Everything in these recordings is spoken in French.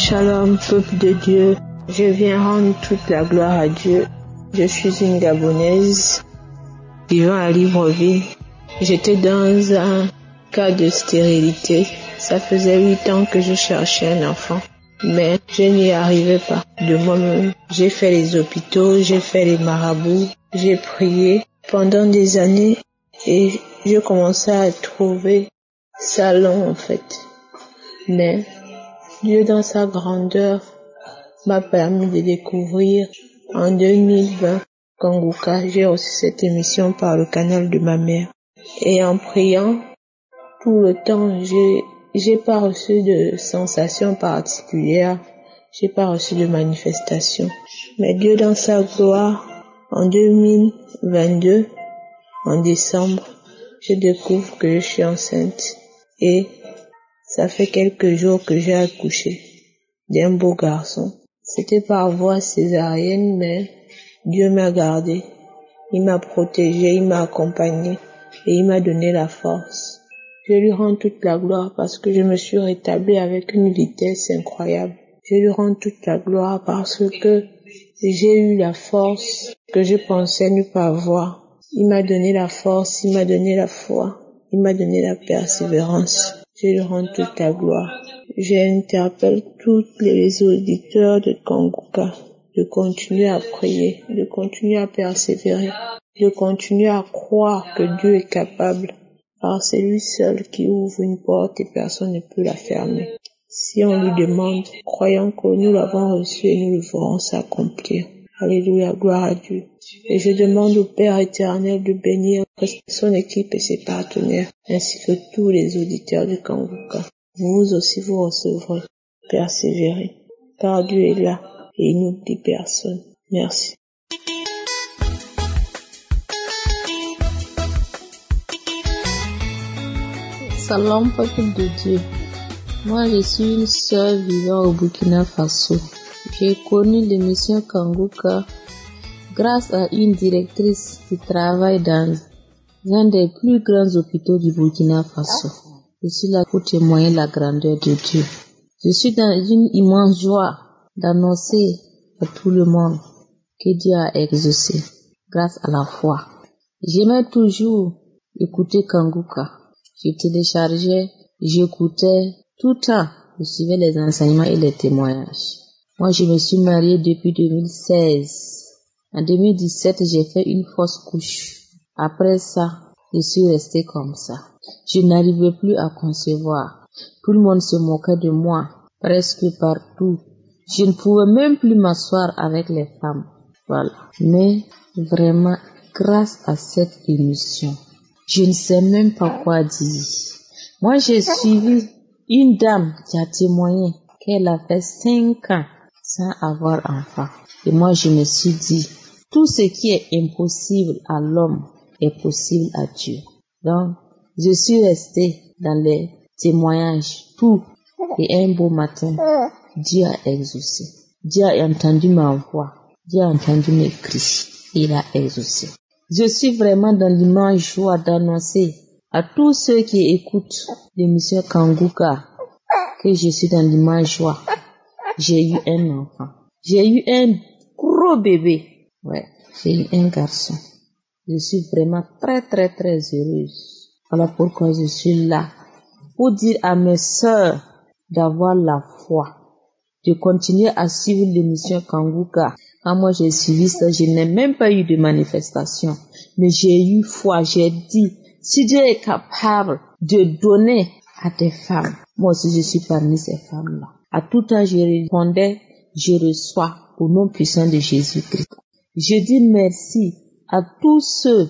Shalom, peuple de Dieu. Je viens rendre toute la gloire à Dieu. Je suis une Gabonaise vivant à Libreville. J'étais dans un cas de stérilité. Ça faisait 8 ans que je cherchais un enfant, mais je n'y arrivais pas de moi-même. J'ai fait les hôpitaux, j'ai fait les marabouts, j'ai prié pendant des années et je commençais à trouver ça long en fait. Mais Dieu dans sa grandeur m'a permis de découvrir en 2020 Kanguka. J'ai reçu cette émission par le canal de ma mère. Et en priant tout le temps, j'ai pas reçu de sensations particulières, j'ai pas reçu de manifestations. Mais Dieu dans sa gloire, en 2022, en décembre, je découvre que je suis enceinte. Et ça fait quelques jours que j'ai accouché d'un beau garçon. C'était par voie césarienne, mais Dieu m'a gardé. Il m'a protégé, il m'a accompagné et il m'a donné la force. Je lui rends toute la gloire parce que je me suis rétablie avec une vitesse incroyable. Je lui rends toute la gloire parce que j'ai eu la force que je pensais ne pas avoir. Il m'a donné la force, il m'a donné la foi, il m'a donné la persévérance. Je lui rends toute la gloire. J'interpelle tous les auditeurs de Kanguka de continuer à prier, de continuer à persévérer, de continuer à croire que Dieu est capable, car c'est lui seul qui ouvre une porte et personne ne peut la fermer. Si on lui demande, croyons que nous l'avons reçu et nous le ferons s'accomplir. Alléluia, gloire à Dieu. Et je demande au Père éternel de bénir son équipe et ses partenaires, ainsi que tous les auditeurs du Kanguka. Vous aussi vous recevrez. Persévérez, car Dieu est là et il n'oublie personne. Merci. Salam, peuple de Dieu. Moi, je suis une sœur vivant au Burkina Faso. J'ai connu l'émission Kanguka grâce à une directrice qui travaille dans un des plus grands hôpitaux du Burkina Faso. Je suis là pour témoigner la grandeur de Dieu. Je suis dans une immense joie d'annoncer à tout le monde que Dieu a exaucé grâce à la foi. J'aimais toujours écouter Kanguka. Je téléchargeais, j'écoutais tout le temps. Je suivais les enseignements et les témoignages. Moi, je me suis mariée depuis 2016. En 2017, j'ai fait une fausse couche. Après ça, je suis restée comme ça. Je n'arrivais plus à concevoir. Tout le monde se moquait de moi, presque partout. Je ne pouvais même plus m'asseoir avec les femmes. Voilà. Mais vraiment, grâce à cette émission, je ne sais même pas quoi dire. Moi, j'ai suivi une dame qui a témoigné qu'elle a fait 5 ans sans avoir enfant. Et moi, je me suis dit, tout ce qui est impossible à l'homme est possible à Dieu. Donc, je suis restée dans les témoignages, tout. Et un beau matin, Dieu a exaucé. Dieu a entendu ma voix. Dieu a entendu mes cris. Et il a exaucé. Je suis vraiment dans l'immense joie d'annoncer à tous ceux qui écoutent l'émission Kanguka que je suis dans l'immense joie. J'ai eu un enfant. J'ai eu un gros bébé. Ouais, j'ai eu un garçon. Je suis vraiment très très très heureuse. Voilà pourquoi je suis là. Pour dire à mes sœurs d'avoir la foi. De continuer à suivre l'émission Kanguka. Quand moi j'ai suivi ça, je n'ai même pas eu de manifestation. Mais j'ai eu foi. J'ai dit, si Dieu est capable de donner à des femmes, moi aussi je suis parmi ces femmes-là. À tout temps je répondais, je reçois au nom puissant de Jésus-Christ. Je dis merci à tous ceux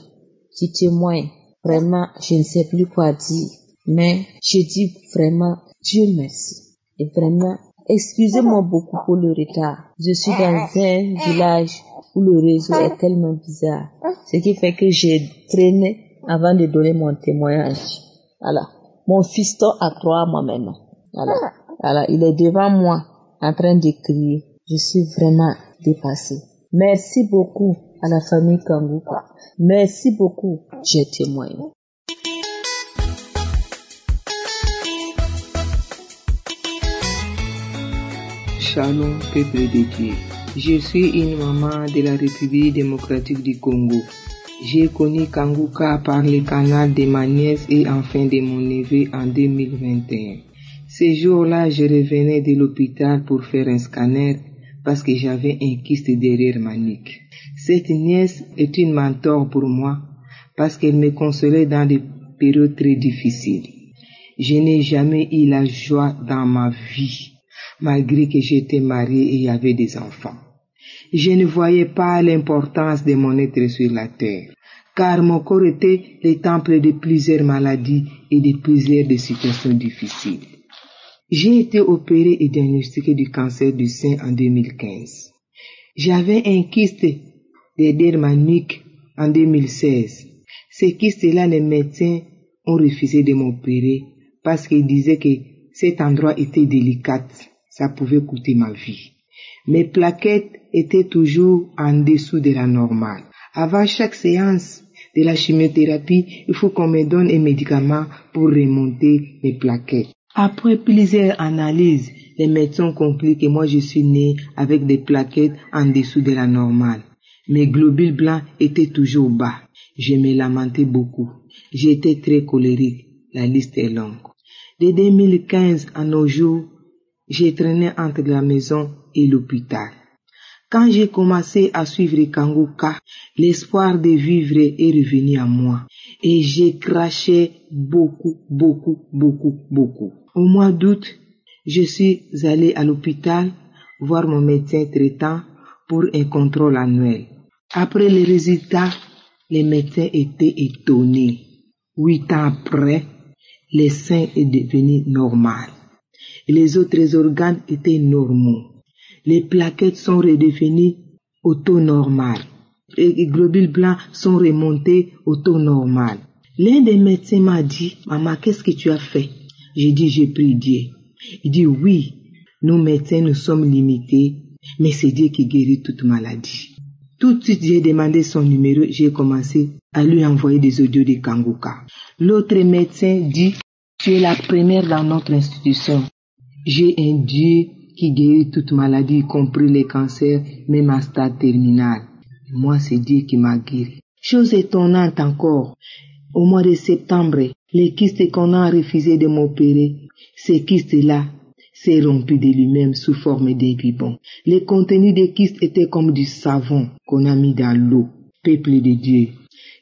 qui témoignent. Vraiment, je ne sais plus quoi dire. Mais je dis vraiment Dieu merci. Et vraiment, excusez-moi beaucoup pour le retard. Je suis dans un village où le réseau est tellement bizarre. Ce qui fait que j'ai traîné avant de donner mon témoignage. Voilà. Mon fiston a 3 mois maintenant. Voilà. Il est devant moi en train de crier. Je suis vraiment dépassée. Merci beaucoup à la famille Kanguka. Merci beaucoup. Je témoigne. Shalom, peuple de Dieu. Je suis une maman de la République démocratique du Congo. J'ai connu Kanguka par le canal de ma nièce et enfin de mon neveu en 2021. Ce jour-là, je revenais de l'hôpital pour faire un scanner parce que j'avais un kyste derrière ma nuque. Cette nièce est une mentor pour moi parce qu'elle me consolait dans des périodes très difficiles. Je n'ai jamais eu la joie dans ma vie, malgré que j'étais mariée et avait des enfants. Je ne voyais pas l'importance de mon être sur la terre, car mon corps était le temple de plusieurs maladies et de plusieurs situations difficiles. J'ai été opérée et diagnostiquée du cancer du sein en 2015. J'avais un kyste derrière ma nuque en 2016. Ce kyste-là, les médecins ont refusé de m'opérer parce qu'ils disaient que cet endroit était délicat, ça pouvait coûter ma vie. Mes plaquettes étaient toujours en dessous de la normale. Avant chaque séance de la chimiothérapie, il faut qu'on me donne un médicament pour remonter mes plaquettes. Après plusieurs analyses, les médecins ont compris que moi je suis née avec des plaquettes en dessous de la normale. Mes globules blancs étaient toujours bas. Je me lamentais beaucoup. J'étais très colérique. La liste est longue. De 2015 à nos jours, j'ai traîné entre la maison et l'hôpital. Quand j'ai commencé à suivre Kanguka, l'espoir de vivre est revenu à moi. Et j'ai craché beaucoup. Au mois d'août, je suis allée à l'hôpital voir mon médecin traitant pour un contrôle annuel. Après les résultats, les médecins étaient étonnés. 8 ans après, le sein est devenu normal. Les autres organes étaient normaux. Les plaquettes sont redevenues au taux normal. Les globules blancs sont remontés au taux normal. L'un des médecins m'a dit, « Maman, qu'est-ce que tu as fait ?» J'ai dit, « J'ai prié Dieu. » Il dit, « Oui, nous médecins, nous sommes limités, mais c'est Dieu qui guérit toute maladie. » Tout de suite, j'ai demandé son numéro, j'ai commencé à lui envoyer des audios de Kanguka. L'autre médecin dit, « Tu es la première dans notre institution. J'ai un Dieu qui guérit toute maladie, y compris les cancers, même en stade terminal. Moi, c'est Dieu qui m'a guéri. » Chose étonnante encore, au mois de septembre, les kystes qu'on a refusé de m'opérer, ces kystes-là s'est rompu de lui-même sous forme d'un biberon. Le contenu des kystes était comme du savon qu'on a mis dans l'eau. Peuple de Dieu,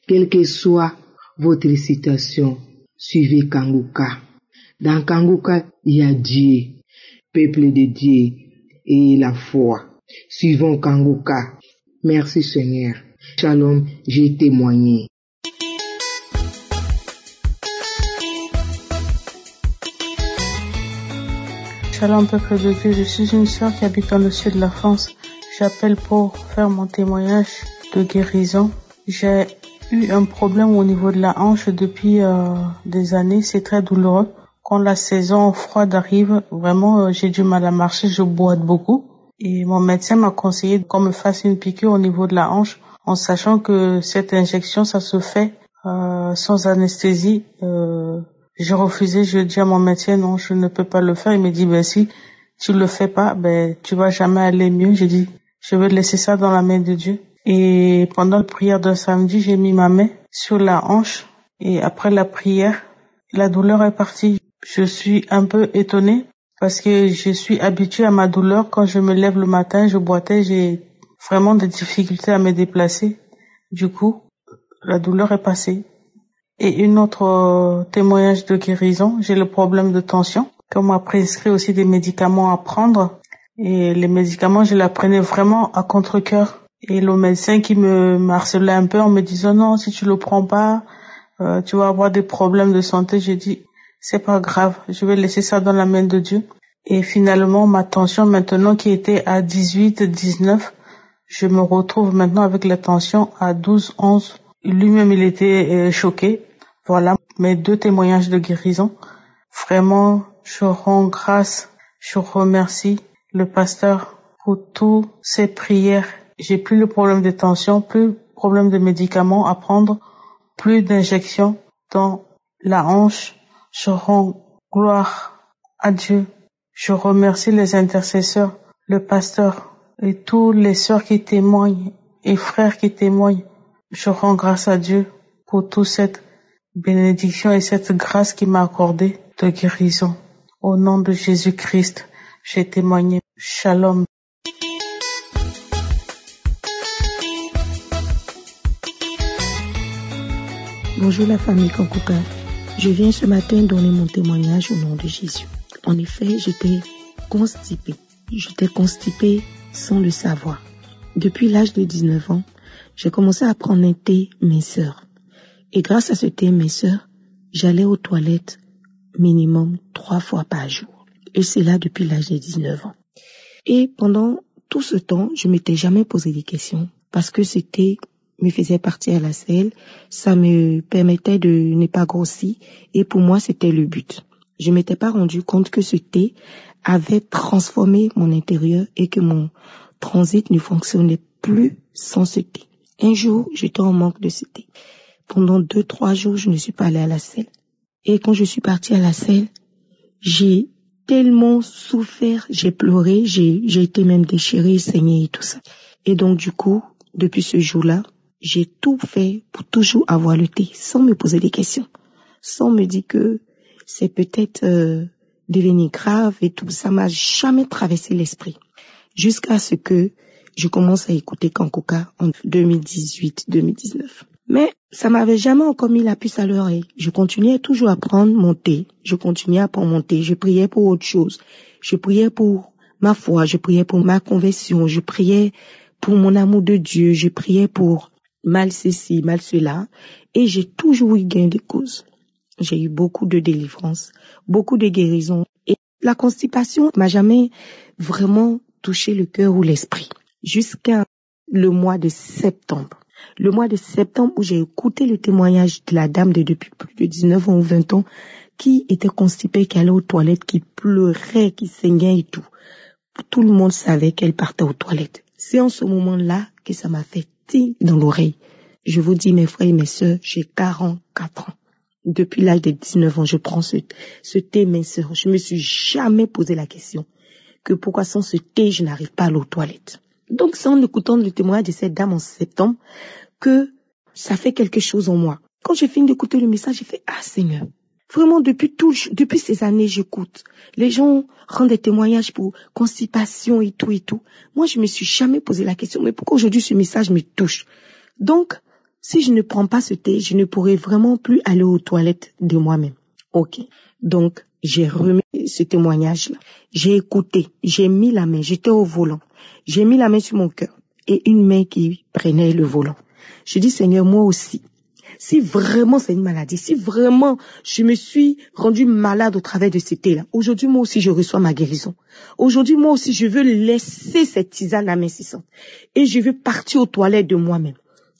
quelle que soit votre situation, suivez Kanguka. Dans Kanguka, il y a Dieu. Peuple de Dieu et la foi. Suivons Kanguka. Merci Seigneur. Shalom, j'ai témoigné. Shalom peuple de Dieu, je suis une sœur qui habite dans le sud de la France. J'appelle pour faire mon témoignage de guérison. J'ai eu un problème au niveau de la hanche depuis des années, c'est très douloureux. Quand la saison froide arrive, vraiment j'ai du mal à marcher, je boite beaucoup. Et mon médecin m'a conseillé qu'on me fasse une piqûre au niveau de la hanche, en sachant que cette injection, ça se fait sans anesthésie. J'ai refusé, je dis à mon médecin, non, je ne peux pas le faire. Il me dit, si tu le fais pas, tu vas jamais aller mieux. J'ai dit, je vais laisser ça dans la main de Dieu. Et pendant la prière de samedi, j'ai mis ma main sur la hanche. Et après la prière, la douleur est partie. Je suis un peu étonnée parce que je suis habituée à ma douleur. Quand je me lève le matin, je boitais, j'ai vraiment des difficultés à me déplacer. Du coup, la douleur est passée. Et une autre témoignage de guérison, j'ai le problème de tension. On m'a prescrit aussi des médicaments à prendre. Et les médicaments, je les prenais vraiment à contre-cœur. Et le médecin qui me harcelait un peu en me disant non, si tu le prends pas, tu vas avoir des problèmes de santé. J'ai dit, c'est pas grave, je vais laisser ça dans la main de Dieu. Et finalement, ma tension maintenant qui était à 18, 19, je me retrouve maintenant avec la tension à 12, 11. Lui-même, il était choqué. Voilà mes 2 témoignages de guérison. Vraiment, je rends grâce, je remercie le pasteur pour toutes ses prières. J'ai plus le problème de tension, plus le problème de médicaments à prendre, plus d'injections dans la hanche. Je rends gloire à Dieu. Je remercie les intercesseurs le pasteur et tous les sœurs qui témoignent et frères qui témoignent. Je rends grâce à Dieu pour toute cette bénédiction et cette grâce qu'il m'a accordée de guérison. Au nom de Jésus-Christ, j'ai témoigné. Shalom. Bonjour la famille Kankuka. Je viens ce matin donner mon témoignage au nom de Jésus. En effet, j'étais constipée. J'étais constipée sans le savoir. Depuis l'âge de 19 ans, j'ai commencé à prendre un thé minceur. Et grâce à ce thé minceur, j'allais aux toilettes minimum 3 fois par jour. Et c'est là depuis l'âge de 19 ans. Et pendant tout ce temps, je m'étais jamais posé des questions parce que ce thé me faisait partir à la selle, ça me permettait de ne pas grossir et pour moi c'était le but. Je m'étais pas rendu compte que ce thé avait transformé mon intérieur et que mon transit ne fonctionnait plus sans ce thé. Un jour, j'étais en manque de ce thé. Pendant 2-3 jours, je ne suis pas allée à la selle. Et quand je suis partie à la selle, j'ai tellement souffert, j'ai pleuré, j'ai été même déchirée, saignée et tout ça. Et donc du coup, depuis ce jour-là, j'ai tout fait pour toujours avoir le thé, sans me poser des questions, sans me dire que c'est peut-être devenir grave et tout. Ça m'a jamais traversé l'esprit. Jusqu'à ce que je commence à écouter Kankuka en 2018-2019. Mais ça m'avait jamais encore mis la puce à l'oreille. Je continuais toujours à prendre mon thé. Je priais pour autre chose. Je priais pour ma foi. Je priais pour ma conversion. Je priais pour mon amour de Dieu. Je priais pour mal ceci, mal cela. Et j'ai toujours eu gain de cause. J'ai eu beaucoup de délivrance, beaucoup de guérison. Et la constipation m'a jamais vraiment touché le cœur ou l'esprit. Jusqu'à le mois de septembre. Le mois de septembre où j'ai écouté le témoignage de la dame de depuis plus de 19 ans ou 20 ans qui était constipée, qui allait aux toilettes, qui pleurait, qui saignait et tout. Tout le monde savait qu'elle partait aux toilettes. C'est en ce moment-là que ça m'a fait tilt dans l'oreille. Je vous dis, mes frères et mes sœurs, j'ai 44 ans. Depuis l'âge de 19 ans, je prends ce thé minceur. Je me suis jamais posé la question que pourquoi sans ce thé, je n'arrive pas à aller aux toilettes. Donc, c'est en écoutant le témoignage de cette dame en septembre que ça fait quelque chose en moi. Quand j'ai fini d'écouter le message, j'ai fait « Ah Seigneur !» Vraiment, depuis ces années, j'écoute. Les gens rendent des témoignages pour constipation et tout et tout. Moi, je me suis jamais posé la question, mais pourquoi aujourd'hui ce message me touche? Donc, si je ne prends pas ce thé, je ne pourrai vraiment plus aller aux toilettes de moi-même. Ok. Donc, j'ai remis ce témoignage-là. J'ai écouté, j'ai mis la main, j'étais au volant. J'ai mis la main sur mon cœur et une main qui prenait le volant. Je dis, Seigneur, moi aussi, si vraiment c'est une maladie, si vraiment je me suis rendue malade au travers de ce thé-là, aujourd'hui, moi aussi, je reçois ma guérison. Aujourd'hui, moi aussi, je veux laisser cette tisane amincissante et je veux partir aux toilettes de moi-même.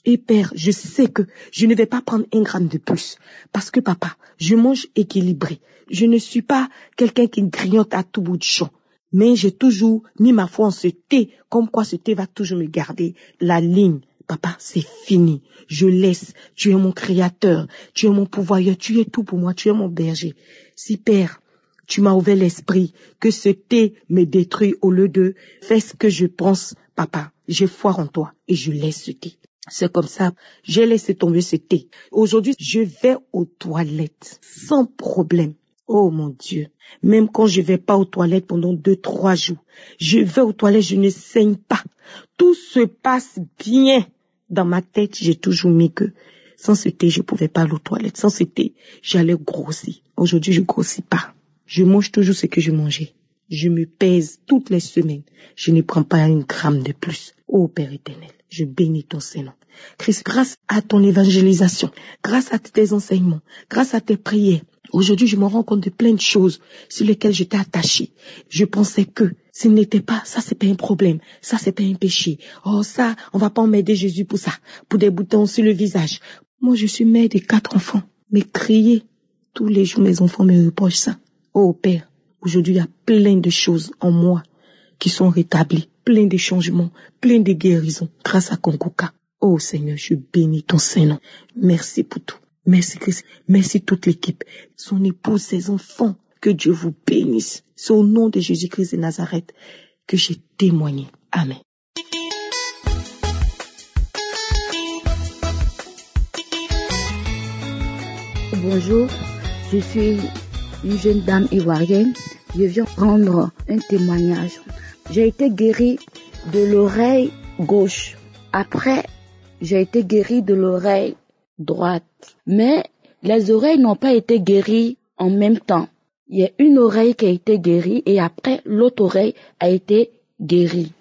Et Père, je sais que je ne vais pas prendre 1 gramme de plus parce que papa, je mange équilibré. Je ne suis pas quelqu'un qui grignote à tout bout de champ. Mais j'ai toujours mis ma foi en ce thé, comme quoi ce thé va toujours me garder la ligne. Papa, c'est fini. Je laisse. Tu es mon créateur. Tu es mon pourvoyeur. Tu es tout pour moi. Tu es mon berger. Si Père, tu m'as ouvert l'esprit, que ce thé me détruit au lieu de faire ce que je pense, papa, j'ai foi en toi et je laisse ce thé. C'est comme ça, j'ai laissé tomber ce thé. Aujourd'hui, je vais aux toilettes sans problème. Oh mon Dieu, même quand je vais pas aux toilettes pendant 2-3 jours, je vais aux toilettes, je ne saigne pas. Tout se passe bien. Dans ma tête, j'ai toujours mis que sans ce thé, je pouvais pas aller aux toilettes. Sans ce thé, j'allais grossir. Aujourd'hui, je grossis pas. Je mange toujours ce que je mangeais. Je me pèse toutes les semaines. Je ne prends pas 1 gramme de plus. Oh Père éternel, je bénis ton Saint-Nom. Christ, grâce à ton évangélisation, grâce à tes enseignements, grâce à tes prières, aujourd'hui je me rends compte de plein de choses sur lesquelles j'étais attachée. Je pensais que ce n'était pas, ça c'est pas un problème, ça c'est pas un péché. Oh ça, on va pas emmerder Jésus pour ça, pour des boutons sur le visage. Moi je suis mère de 4 enfants, mais crier tous les jours mes enfants me reprochent ça. Oh Père, aujourd'hui il y a plein de choses en moi qui sont rétablies, plein de changements, plein de guérisons grâce à Kankuka. Oh Seigneur, je bénis ton Saint-Nom. Merci pour tout. Merci Christ. Merci toute l'équipe. Son épouse, ses enfants. Que Dieu vous bénisse. C'est au nom de Jésus-Christ de Nazareth que j'ai témoigné. Amen. Bonjour, je suis une jeune dame ivoirienne. Je viens rendre un témoignage. J'ai été guérie de l'oreille gauche. Après, j'ai été guérie de l'oreille droite. Mais les oreilles n'ont pas été guéries en même temps. Il y a une oreille qui a été guérie et après, l'autre oreille a été guérie.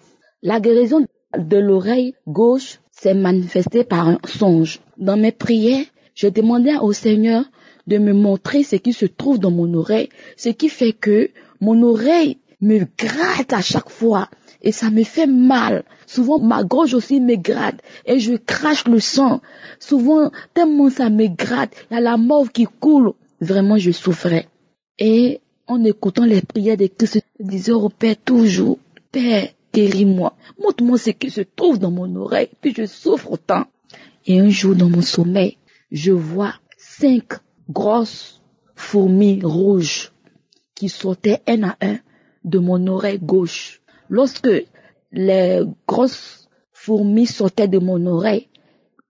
La guérison de l'oreille gauche s'est manifestée par un songe. Dans mes prières, je demandais au Seigneur de me montrer ce qui se trouve dans mon oreille, ce qui fait que mon oreille me gratte à chaque fois et ça me fait mal. Souvent, ma gorge aussi me gratte et je crache le sang. Souvent, tellement ça me gratte, il y a la morve qui coule. Vraiment, je souffrais. Et en écoutant les prières de Christ, je disais au Père toujours, Père, guéris-moi. Montre-moi ce qui se trouve dans mon oreille, puis je souffre autant. Et un jour, dans mon sommeil, je vois 5 grosses fourmis rouges qui sautaient un à un de mon oreille gauche. Lorsque les grosses fourmis sautaient de mon oreille,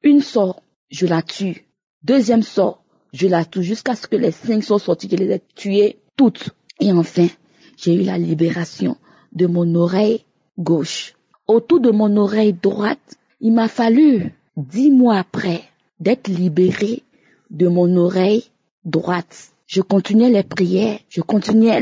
une sort, je la tue. Deuxième sort, je la tue jusqu'à ce que les 5 soient sorties, je les ai tuées toutes. Et enfin, j'ai eu la libération de mon oreille gauche. Autour de mon oreille droite, il m'a fallu 10 mois après d'être libérée de mon oreille droite. Je continuais les prières, je continuais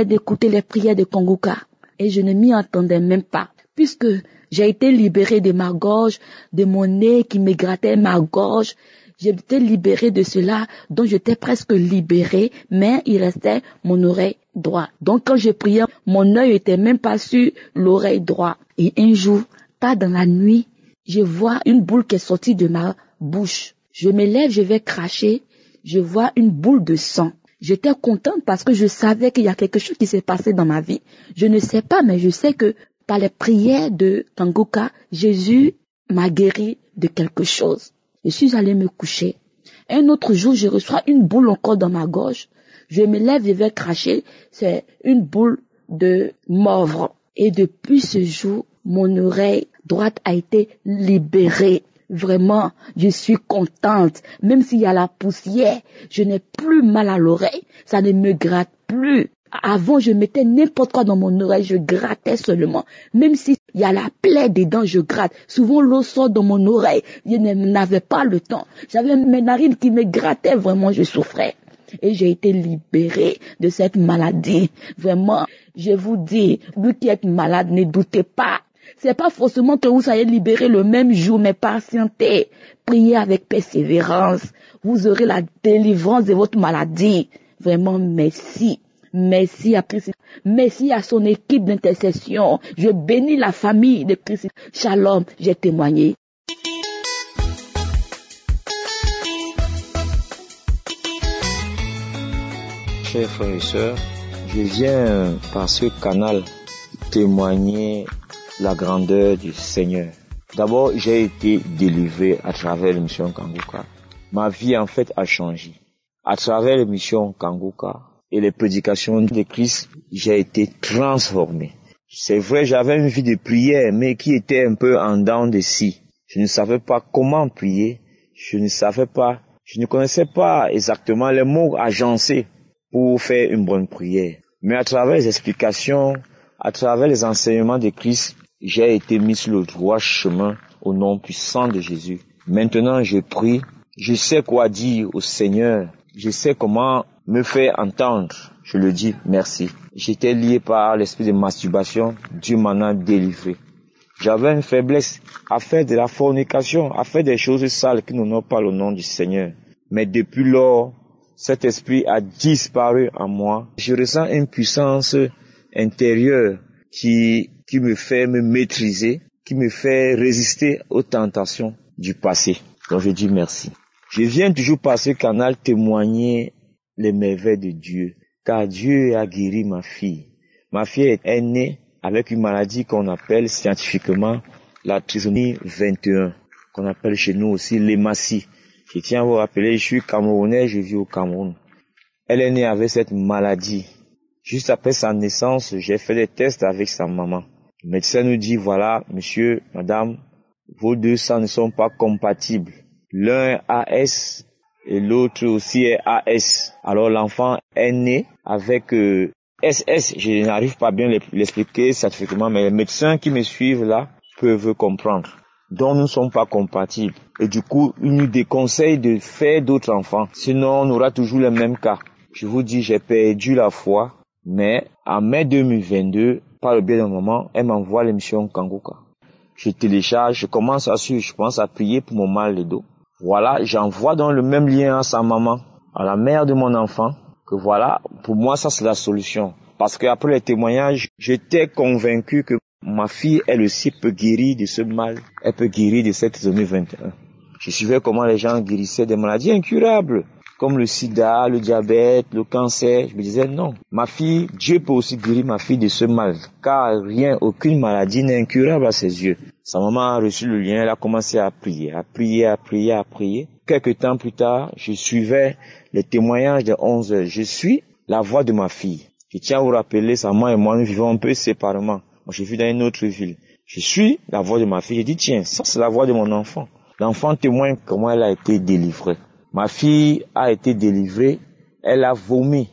d'écouter les prières de Kanguka. Et je ne m'y entendais même pas, puisque j'ai été libérée de ma gorge, de mon nez qui me grattait ma gorge. J'ai été libérée de cela, donc j'étais presque libérée, mais il restait mon oreille droite. Donc quand je priais, mon œil était même pas sur l'oreille droite. Et un jour, tard dans la nuit, je vois une boule qui est sortie de ma bouche. Je me lève, je vais cracher, je vois une boule de sang. J'étais contente parce que je savais qu'il y a quelque chose qui s'est passé dans ma vie. Je ne sais pas, mais je sais que par les prières de Kanguka, Jésus m'a guéri de quelque chose. Je suis allée me coucher. Un autre jour, je reçois une boule encore dans ma gorge. Je me lève, je vais cracher. C'est une boule de morve. Et depuis ce jour, mon oreille droite a été libérée. Vraiment, je suis contente. Même s'il y a la poussière, je n'ai plus mal à l'oreille. Ça ne me gratte plus. Avant, je mettais n'importe quoi dans mon oreille, je grattais seulement. Même s'il y a la plaie dedans, je gratte. Souvent, l'eau sort dans mon oreille. Je n'avais pas le temps. J'avais mes narines qui me grattaient. Vraiment, je souffrais. Et j'ai été libérée de cette maladie. Vraiment, je vous dis, vous qui êtes malade, ne doutez pas. C'est pas forcément que vous allez libérer le même jour, mais patientez. Priez avec persévérance. Vous aurez la délivrance de votre maladie. Vraiment, merci. Merci à Christ. Merci à son équipe d'intercession. Je bénis la famille de Christ. Shalom, j'ai témoigné. Chers frères et sœurs, je viens par ce canal témoigner la grandeur du Seigneur. D'abord, j'ai été délivré à travers l'émission Kanguka. Ma vie en fait a changé. À travers l'émission Kanguka et les prédications de Christ, j'ai été transformé. C'est vrai, j'avais une vie de prière, mais qui était un peu en dents de scie. Je ne savais pas comment prier. Je ne connaissais pas exactement les mots agencés pour faire une bonne prière. Mais à travers les explications, à travers les enseignements de Christ, j'ai été mis sur le droit chemin au nom puissant de Jésus. Maintenant, je prie. Je sais quoi dire au Seigneur. Je sais comment me faire entendre. Je le dis merci. J'étais lié par l'esprit de masturbation. Dieu m'en a délivré. J'avais une faiblesse à faire de la fornication, à faire des choses sales qui n'honorent pas le nom du Seigneur. Mais depuis lors, cet esprit a disparu en moi. Je ressens une puissance intérieure qui me fait me maîtriser, qui me fait résister aux tentations du passé. Donc je dis merci. Je viens toujours par ce canal témoigner les merveilles de Dieu, car Dieu a guéri ma fille. Ma fille est née avec une maladie qu'on appelle scientifiquement la trisomie 21, qu'on appelle chez nous aussi l'hématie. Je tiens à vous rappeler, je suis Camerounais, je vis au Cameroun. Elle est née avec cette maladie. Juste après sa naissance, j'ai fait des tests avec sa maman. Le médecin nous dit, voilà, monsieur, madame, vos deux sangs ne sont pas compatibles. L'un est AS et l'autre aussi est AS. Alors l'enfant est né avec SS. Je n'arrive pas bien l'expliquer scientifiquement, mais les médecins qui me suivent là peuvent comprendre. Donc nous ne sommes pas compatibles. Et du coup, ils nous déconseillent de faire d'autres enfants. Sinon, on aura toujours le même cas. Je vous dis, j'ai perdu la foi, mais en mai 2022, par le biais d'un moment, elle m'envoie l'émission Kanguka. Je télécharge, je commence à prier pour mon mal de dos. Voilà, j'envoie dans le même lien à sa maman, à la mère de mon enfant, que voilà, pour moi, ça c'est la solution. Parce qu'après les témoignages, j'étais convaincu que ma fille, elle aussi peut guérir de ce mal. Elle peut guérir de cette 2021. Je suivais comment les gens guérissaient des maladies incurables, comme le sida, le diabète, le cancer. Je me disais non, ma fille, Dieu peut aussi guérir ma fille de ce mal, car aucune maladie n'est incurable à ses yeux. Sa maman a reçu le lien, elle a commencé à prier. Quelques temps plus tard, je suivais les témoignages de 11 heures. Je suis la voix de ma fille. Je tiens à vous rappeler, sa maman et moi, nous vivons un peu séparément. Moi, je vis dans une autre ville. Je suis la voix de ma fille. Je dis, tiens, ça c'est la voix de mon enfant. L'enfant témoigne comment elle a été délivrée. Ma fille a été délivrée. Elle a vomi.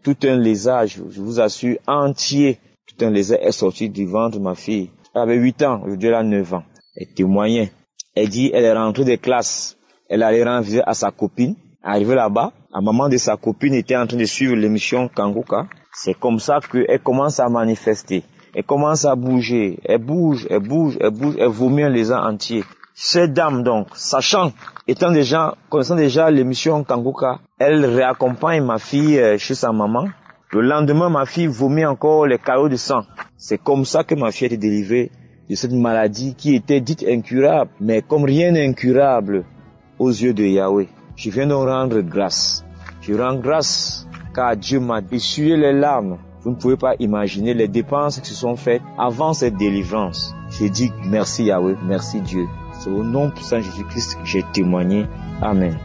Tout un lézard, je vous assure, entier. Tout un lézard est sorti du ventre de ma fille. Elle avait 8 ans, aujourd'hui elle a 9 ans. Elle témoignait. Elle dit, elle est rentrée des classes. Elle allait rendre visite à sa copine. Arrivée là-bas, la maman de sa copine était en train de suivre l'émission Kanguka. C'est comme ça qu'elle commence à manifester. Elle commence à bouger. Elle bouge. Elle vomit un lézard entier. Cette dame donc, connaissant déjà l'émission Kanguka, elle réaccompagne ma fille chez sa maman. Le lendemain, ma fille vomit encore les caillots de sang. C'est comme ça que ma fille a été délivrée de cette maladie qui était dite incurable. Mais comme rien n'est incurable aux yeux de Yahweh, je viens donc rendre grâce. Je rends grâce car Dieu m'a essuyé les larmes. Vous ne pouvez pas imaginer les dépenses qui se sont faites avant cette délivrance. J'ai dit merci Yahweh, merci Dieu. C'est au nom puissant de Jésus-Christ que j'ai témoigné. Amen.